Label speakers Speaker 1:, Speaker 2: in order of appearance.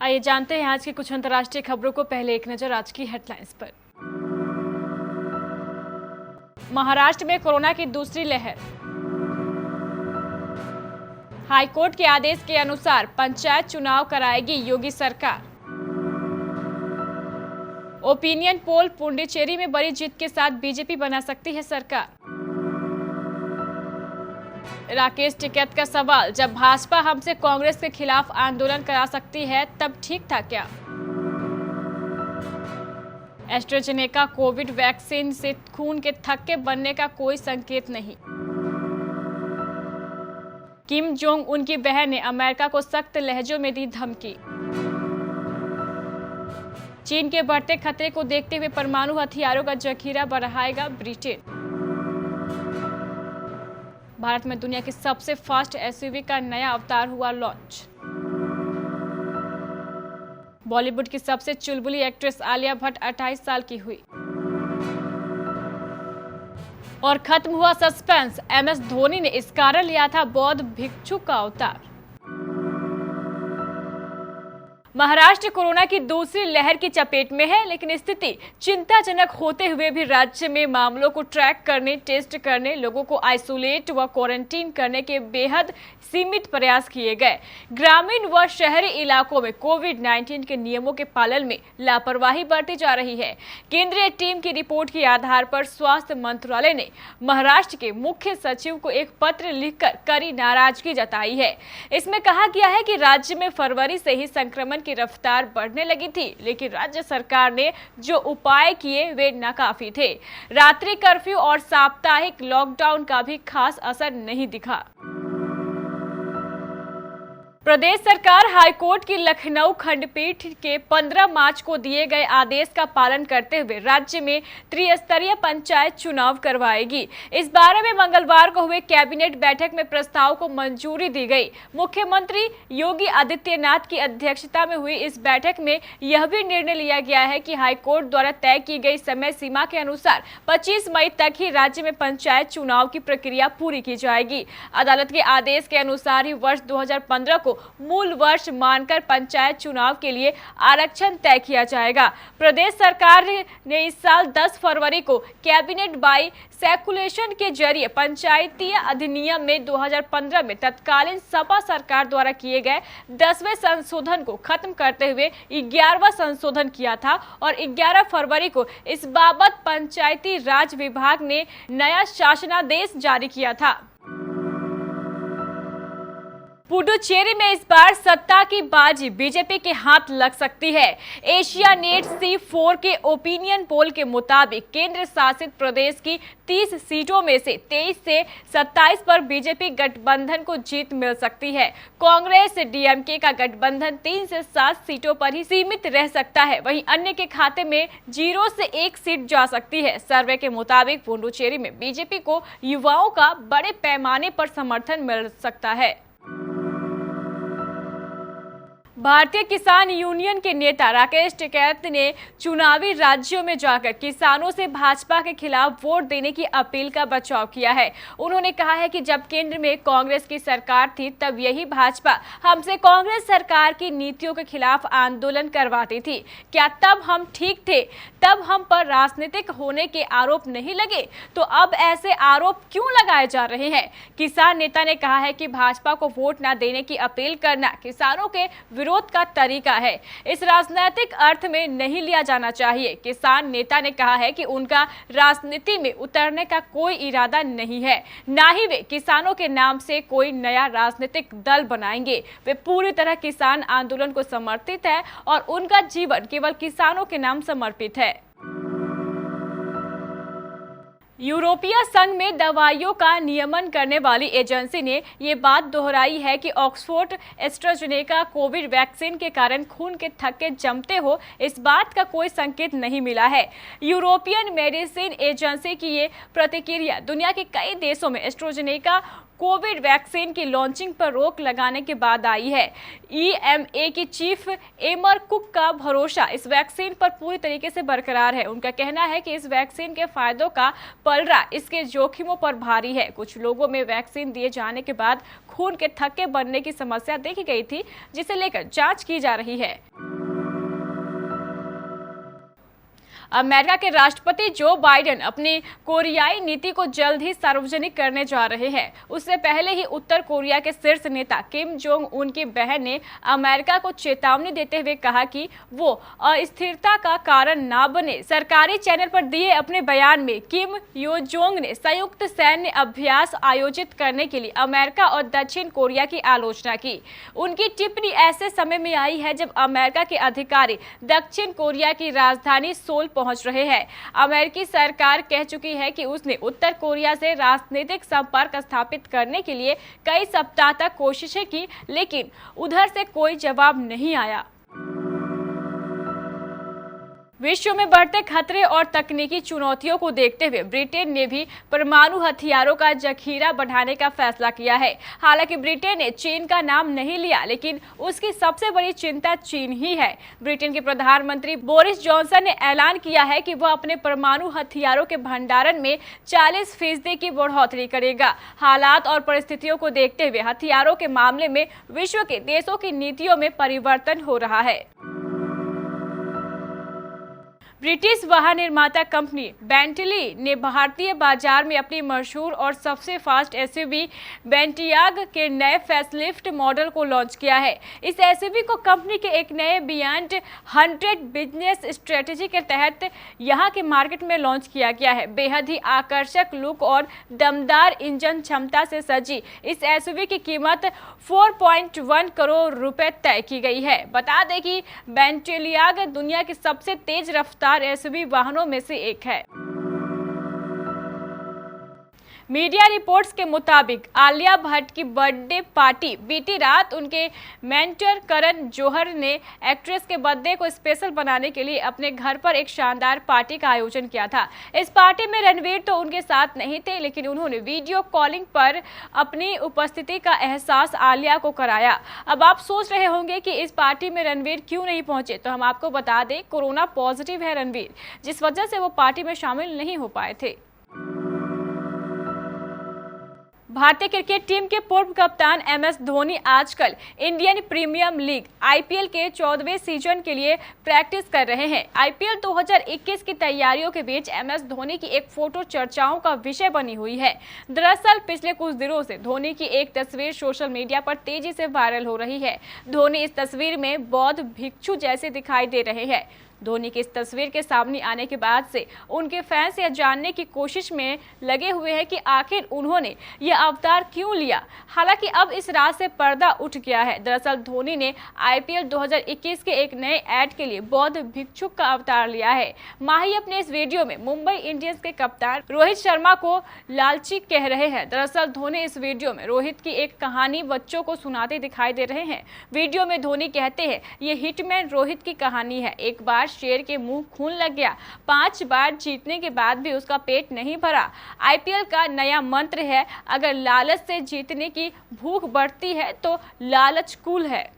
Speaker 1: आइए जानते हैं आज की कुछ अंतर्राष्ट्रीय खबरों को। पहले एक नजर आज की हेडलाइंस पर। महाराष्ट्र में कोरोना की दूसरी लहर। हाईकोर्ट के आदेश के अनुसार पंचायत चुनाव कराएगी योगी सरकार। ओपिनियन पोल पुडुचेरी में बड़ी जीत के साथ बीजेपी बना सकती है सरकार। राकेश टिकैत का सवाल, जब भाजपा हमसे कांग्रेस के खिलाफ आंदोलन करा सकती है तब ठीक था क्या। एस्ट्राजेनेका कोविड वैक्सीन से खून के थक्के बनने का कोई संकेत नहीं। किम जोंग उन की बहन ने अमेरिका को सख्त लहजों में दी धमकी। चीन के बढ़ते खतरे को देखते हुए परमाणु हथियारों का जखीरा बढ़ाएगा ब्रिटेन। भारत में दुनिया की सबसे फास्ट एसयूवी का नया अवतार हुआ लॉन्च। बॉलीवुड की सबसे चुलबुली एक्ट्रेस आलिया भट्ट 28 साल की हुई। और खत्म हुआ सस्पेंस, एमएस धोनी ने इस कारण लिया था बौद्ध भिक्षु का अवतार। महाराष्ट्र कोरोना की दूसरी लहर की चपेट में है, लेकिन स्थिति चिंताजनक होते हुए भी राज्य में मामलों को ट्रैक करने, टेस्ट करने, लोगों को आइसोलेट व क्वारंटीन करने के बेहद सीमित प्रयास किए गए। ग्रामीण व शहरी इलाकों में कोविड-19 के नियमों के पालन में लापरवाही बरती जा रही है। केंद्रीय टीम की रिपोर्ट के आधार पर स्वास्थ्य मंत्रालय ने महाराष्ट्र के मुख्य सचिव को एक पत्र लिखकर कड़ी नाराजगी जताई है। इसमें कहा गया है कि राज्य में फरवरी से ही संक्रमण की रफ्तार बढ़ने लगी थी, लेकिन राज्य सरकार ने जो उपाय किए वे नाकाफी थे। रात्रि कर्फ्यू और साप्ताहिक लॉकडाउन का भी खास असर नहीं दिखा। प्रदेश सरकार हाईकोर्ट की लखनऊ खंडपीठ के 15 मार्च को दिए गए आदेश का पालन करते हुए राज्य में त्रिस्तरीय पंचायत चुनाव करवाएगी। इस बारे में मंगलवार को हुए कैबिनेट बैठक में प्रस्ताव को मंजूरी दी गई। मुख्यमंत्री योगी आदित्यनाथ की अध्यक्षता में हुई इस बैठक में यह भी निर्णय लिया गया है कि हाईकोर्ट द्वारा तय की गई समय सीमा के अनुसार 25 मई तक ही राज्य में पंचायत चुनाव की प्रक्रिया पूरी की जाएगी। अदालत के आदेश के अनुसार ही वर्ष 2015 को मूल वर्ष मानकर पंचायत चुनाव के लिए आरक्षण तय किया जाएगा। प्रदेश सरकार ने इस साल 10 फरवरी को कैबिनेट बाई सैकुलेशन के जरिए पंचायतीय अधिनियम में 2015 में तत्कालीन सपा सरकार द्वारा किए गए 10वें संशोधन को खत्म करते हुए 11वां संशोधन किया था और 11 फरवरी को इस बाबत पंचायती राज विभाग ने नया शासनादेश जारी किया था। पुडुचेरी में इस बार सत्ता की बाजी बीजेपी के हाथ लग सकती है। एशियानेट C4 के ओपिनियन पोल के मुताबिक केंद्र शासित प्रदेश की 30 सीटों में से 23 से 27 पर बीजेपी गठबंधन को जीत मिल सकती है। कांग्रेस डीएमके का गठबंधन 3 से 7 सीटों पर ही सीमित रह सकता है। वहीं अन्य के खाते में 0 से 1 सीट जा सकती है। सर्वे के मुताबिक पुडुचेरी में बीजेपी को युवाओं का बड़े पैमाने पर समर्थन मिल सकता है। भारतीय किसान यूनियन के नेता राकेश टिकैत ने चुनावी राज्यों में जाकर किसानों से भाजपा के खिलाफ वोट देने की अपील का बचाव किया है। उन्होंने कहा है कि जब केंद्र में कांग्रेस की सरकार थी तब यही भाजपा हमसे कांग्रेस सरकार की नीतियों के खिलाफ आंदोलन करवाती थी। क्या तब हम ठीक थे? तब हम पर राजनीतिक होने के आरोप नहीं लगे, तो अब ऐसे आरोप क्यों लगाए जा रहे हैं? किसान नेता ने कहा है कि भाजपा को वोट न देने की अपील करना किसानों के विरोध का तरीका है। इस राजनीतिक अर्थ में नहीं लिया जाना चाहिए। किसान नेता ने कहा है कि उनका राजनीति में उतरने का कोई इरादा नहीं है, ना ही वे किसानों के नाम से कोई नया राजनीतिक दल बनाएंगे। वे पूरी तरह किसान आंदोलन को समर्पित है और उनका जीवन केवल किसानों के नाम समर्पित है। यूरोपीय संघ में दवाइयों का नियमन करने वाली एजेंसी ने ये बात दोहराई है कि ऑक्सफोर्ड एस्ट्राजेनेका कोविड वैक्सीन के कारण खून के थक्के जमते हो, इस बात का कोई संकेत नहीं मिला है। यूरोपियन मेडिसिन एजेंसी की ये प्रतिक्रिया दुनिया के कई देशों में एस्ट्राजेनेका कोविड वैक्सीन की लॉन्चिंग पर रोक लगाने के बाद आई है। EMA की चीफ एमर कुक का भरोसा इस वैक्सीन पर पूरी तरीके से बरकरार है। उनका कहना है कि इस वैक्सीन के फायदों का पलड़ा इसके जोखिमों पर भारी है। कुछ लोगों में वैक्सीन दिए जाने के बाद खून के थक्के बनने की समस्या देखी गई थी, जिसे लेकर जांच की जा रही है। अमेरिका के राष्ट्रपति जो बाइडेन अपनी कोरियाई नीति को जल्द ही सार्वजनिक करने जा रहे हैं। उससे पहले ही उत्तर कोरिया के शीर्ष नेता किम जोंग उन की बहन ने अमेरिका को चेतावनी देते हुए कहा कि वो अस्थिरता का कारण ना बने। सरकारी चैनल पर दिए अपने बयान में किम यो जोंग ने संयुक्त सैन्य अभ्यास आयोजित करने के लिए अमेरिका और दक्षिण कोरिया की आलोचना की। उनकी टिप्पणी ऐसे समय में आई है जब अमेरिका के अधिकारी दक्षिण कोरिया की राजधानी सोल पहुंच रहे हैं। अमेरिकी सरकार कह चुकी है कि उसने उत्तर कोरिया से राजनीतिक संपर्क स्थापित करने के लिए कई सप्ताह तक कोशिशें की, लेकिन उधर से कोई जवाब नहीं आया। विश्व में बढ़ते खतरे और तकनीकी चुनौतियों को देखते हुए ब्रिटेन ने भी परमाणु हथियारों का जखीरा बढ़ाने का फैसला किया है। हालांकि ब्रिटेन ने चीन का नाम नहीं लिया, लेकिन उसकी सबसे बड़ी चिंता चीन ही है। ब्रिटेन के प्रधानमंत्री बोरिस जॉनसन ने ऐलान किया है कि वह अपने परमाणु हथियारों के भंडारण में 40% की बढ़ोतरी करेगा। हालात और परिस्थितियों को देखते हुए हथियारों के मामले में विश्व के देशों की नीतियों में परिवर्तन हो रहा है। ब्रिटिश वाहन निर्माता कंपनी बेंटली ने भारतीय बाजार में अपनी मशहूर और सबसे फास्ट एसयूवी बेंटियाग के नए फेसलिफ्ट मॉडल को लॉन्च किया है। इस एसयूवी को कंपनी के एक नए बियॉन्ड 100 बिजनेस स्ट्रेटेजी के तहत यहां के मार्केट में लॉन्च किया गया है। बेहद ही आकर्षक लुक और दमदार इंजन क्षमता से सजी इस एसयूवी की कीमत 4.1 करोड़ रुपए तय की गई है। बता दें कि बेंटियाग दुनिया की सबसे तेज रफ्तार एसयूवी वाहनों में से एक है। मीडिया रिपोर्ट्स के मुताबिक आलिया भट्ट की बर्थडे पार्टी बीती रात उनके मेंटर करण जौहर ने एक्ट्रेस के बर्थडे को स्पेशल बनाने के लिए अपने घर पर एक शानदार पार्टी का आयोजन किया था। इस पार्टी में रणवीर तो उनके साथ नहीं थे, लेकिन उन्होंने वीडियो कॉलिंग पर अपनी उपस्थिति का एहसास आलिया को कराया। अब आप सोच रहे होंगे कि इस पार्टी में रणवीर क्यों नहीं पहुंचे, तो हम आपको बता दें कोरोना पॉजिटिव है रणवीर, जिस वजह से वो पार्टी में शामिल नहीं हो पाए थे। भारतीय क्रिकेट टीम के पूर्व कप्तान MS धोनी आजकल इंडियन प्रीमियर लीग IPL के 14वें सीजन के लिए प्रैक्टिस कर रहे हैं। IPL 2021 की तैयारियों के बीच MS धोनी की एक फोटो चर्चाओं का विषय बनी हुई है। दरअसल पिछले कुछ दिनों से धोनी की एक तस्वीर सोशल मीडिया पर तेजी से वायरल हो रही है। धोनी इस तस्वीर में बौद्ध भिक्षु जैसे दिखाई दे रहे हैं। धोनी की इस तस्वीर के सामने आने के बाद से उनके फैंस यह जानने की कोशिश में लगे हुए हैं कि आखिर उन्होंने यह अवतार क्यों लिया। हालांकि अब इस राज से पर्दा उठ गया है। दरअसल धोनी ने IPL 2021 के एक नए ऐड के लिए बौद्ध भिक्षुक का अवतार लिया है। माही अपने इस वीडियो में मुंबई इंडियंस के कप्तान रोहित शर्मा को लालची कह रहे हैं। दरअसल धोनी इस वीडियो में रोहित की एक कहानी बच्चों को सुनाते दिखाई दे रहे हैं। वीडियो में धोनी कहते हैं, ये हिटमैन रोहित की कहानी है। एक बार शेर के मुंह खून लग गया, 5 बार जीतने के बाद भी उसका पेट नहीं भरा। IPL का नया मंत्र है, अगर लालच से जीतने की भूख बढ़ती है तो लालच कूल है।